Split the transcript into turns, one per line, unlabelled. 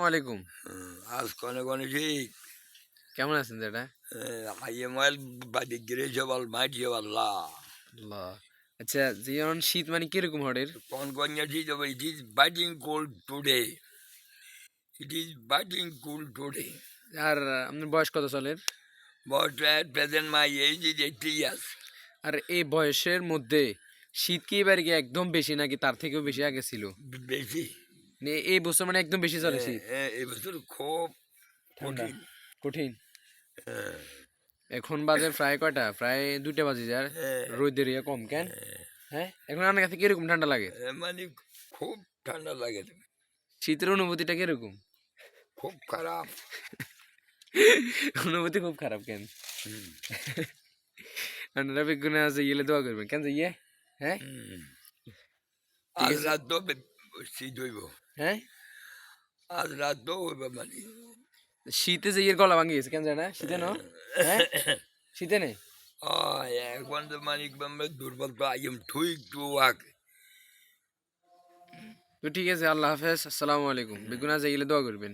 আলাইকুম।
আজ কনে কনে ঠিক
কেমন আছেন দাদা?
হাইয়ে মাইল বাড়ি গিরেছে বল মাইটিয়ে বললা
আল্লাহ। আচ্ছা, যেমন শীত মানে কিরকম হটের?
কোন কন্যা ঠিক হবে it is biting cold today it is biting cold today
আর আপনার বয়স কত চলের?
But at present my age is 80 years
আর এই বয়সের মধ্যে শীত কি এবার কি একদম বেশি নাকি তার থেকেও বেশি আগে ছিল?
বেশি
মানে এই বছর মানে একদম বেশি চলে শীত।
এবছর খুব
ঠান্ডা
কঠিন
কঠিন।
হ্যাঁ,
এখন বাজে প্রায় কয়টা? প্রায় 2টা বাজে যায়।
হ্যাঁ,
রোদের ইয়ে কম কেন? হ্যাঁ, এখন আপনার কাছে কিরকম ঠান্ডা লাগে?
মানে খুব ঠান্ডা লাগে
শীতের অনুভূতিটা কিরকম?
খুব খারাপ
অনুভূতি খুব খারাপ কেন?
হুম,
আপনারা বেগুনে আছে ইয়েলে দোয়া করবেন কেন যে ইয়ে? হ্যাঁ
হুম।
ঠিক
আজ
আছে।
রাত তো শীত হইব
হ্যাঁ,
আজ রাত তো হইব মানে
শীতে যে ইয়ের গলা ভাঙি গেছে কেন জানা? শীতে ন? হ্যাঁ, শীতে নেই।
এখন তো মানিক আমরা দুর্বল তো আই এম ঠিক টু ওয়াক
তো ঠিক আছে, আল্লাহ হাফেজ, আসসালামু আলাইকুম। বেগুনা যে ইয়েলে দোয়া করবেন।